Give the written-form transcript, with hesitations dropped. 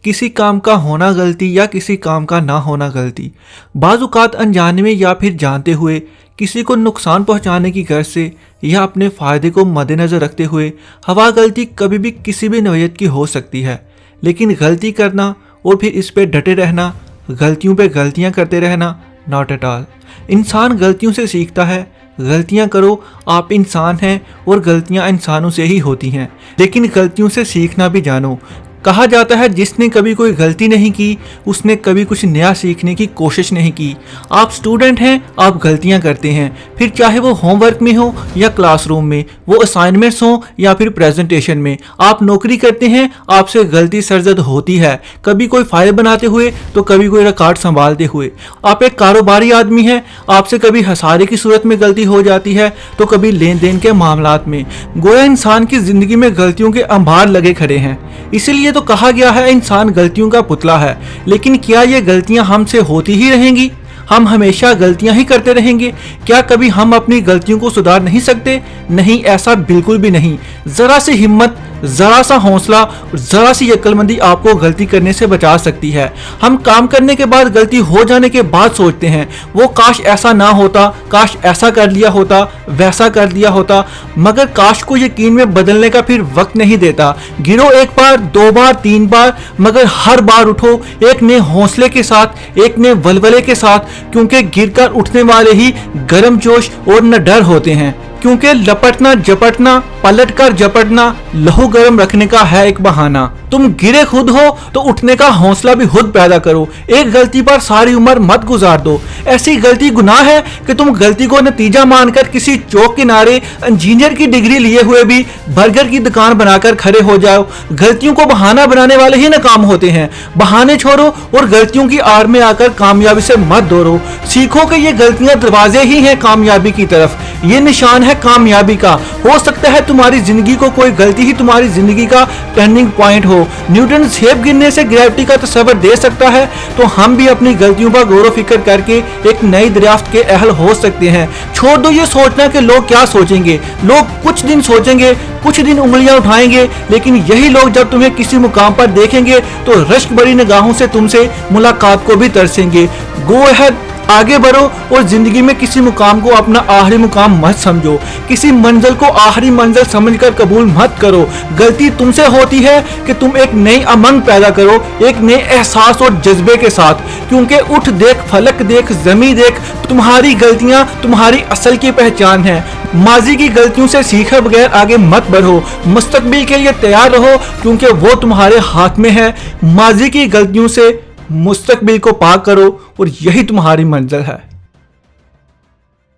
किसी काम का होना गलती या किसी काम का ना होना गलती, बाज़-औक़ात अनजाने में या फिर जानते हुए किसी को नुकसान पहुंचाने की गर्ज से या अपने फ़ायदे को मद्देनज़र रखते हुए हवा गलती कभी भी किसी भी नौइयत की हो सकती है। लेकिन गलती करना और फिर इस पे डटे रहना, गलतियों पे गलतियां करते रहना, नॉट एट ऑल। इंसान गलतियों से सीखता है। गलतियां करो, आप इंसान हैं और गलतियां इंसानों से ही होती हैं, लेकिन गलतियों से सीखना भी जानो। कहा जाता है जिसने कभी कोई गलती नहीं की उसने कभी कुछ नया सीखने की कोशिश नहीं की। आप स्टूडेंट हैं, आप गलतियां करते हैं, फिर चाहे वो होमवर्क में हो या क्लासरूम में, वो असाइनमेंट्स हो या फिर प्रेजेंटेशन में। आप नौकरी करते हैं, आपसे गलती सरजद होती है, कभी कोई फाइल बनाते हुए तो कभी कोई रिकॉर्ड संभालते हुए। आप एक कारोबारी आदमी हैं, आपसे कभी हसारे की सूरत में गलती हो जाती है तो कभी लेन देन के मामलात में। गोया इंसान की जिंदगी में गलतियों के अंबार लगे खड़े हैं। इसीलिए तो कहा गया है इंसान गलतियों का पुतला है। लेकिन क्या ये गलतियां हमसे होती ही रहेंगी? हम हमेशा गलतियां ही करते रहेंगे? क्या कभी हम अपनी गलतियों को सुधार नहीं सकते? नहीं, ऐसा बिल्कुल भी नहीं। जरा सी हिम्मत, जरा सा हौसला, जरा सी अक्लमंदी आपको गलती करने से बचा सकती है। हम काम करने के बाद, गलती हो जाने के बाद सोचते हैं वो काश ऐसा ना होता, काश ऐसा कर लिया होता, वैसा कर दिया होता, मगर काश को यकीन में बदलने का फिर वक्त नहीं देता। गिरो एक बार, दो बार, तीन बार, मगर हर बार उठो एक नए हौसले के साथ, एक नए वलवले के साथ, क्योंकि गिरकर उठने वाले ही गर्म जोश और न डर होते हैं। क्योंकि लपटना झपटना, पलटकर झपटना लहू गर्म रखने का है एक बहाना। तुम गिरे खुद हो तो उठने का हौसला भी खुद पैदा करो। एक गलती पर सारी उम्र मत गुजार दो। ऐसी गलती गुनाह है कि तुम गलती को नतीजा मानकर किसी चौक किनारे इंजीनियर की डिग्री लिए हुए भी बर्गर की दुकान बनाकर खड़े हो जाओ। गलतियों को बहाना बनाने वाले ही नाकाम होते हैं। बहाने छोड़ो और गलतियों की आड़ में आकर कामयाबी से मत दौड़ो। सीखो कि ये गलतियां दरवाजे ही हैं कामयाबी की तरफ। ये निशान है कामयाबी का। हो सकता है तुम्हारी जिंदगी को कोई गलती ही तुम्हारी जिंदगी का टर्निंग पॉइंट हो। न्यूटन सेब गिरने से ग्रेविटी का तस्वर दे सकता है, तो हम भी अपनी गलतियों पर गौर फिक्र करके एक नई दरियाफ्त के अहल हो सकते हैं। छोड़ दो ये सोचना कि लोग क्या सोचेंगे। लोग कुछ दिन सोचेंगे, कुछ दिन उंगलियां उठाएंगे, लेकिन यही लोग जब तुम्हें किसी मुकाम पर देखेंगे तो रश्क भरी निगाहों से तुमसे मुलाकात को भी तरसेंगे। गो अहेड, आगे बढ़ो और जिंदगी में किसी मुकाम को अपना आखिरी मुकाम मत समझो। किसी मंजिल को आखिरी मंजिल समझकर कबूल मत करो। गलती तुमसे होती है कि तुम एक नई अमंग पैदा करो, एक नए एहसास और जज्बे के साथ। क्योंकि उठ देख, फलक देख, जमी देख, तुम्हारी गलतियां तुम्हारी असल की पहचान है। माजी की गलतियों से सीखे बगैर आगे मत बढ़ो। मुस्तकबिल के लिए तैयार रहो क्योंकि वो तुम्हारे हाथ में है। माजी की गलतियों से मुस्तकबिल को पाक करो और यही तुम्हारी मंजिल है।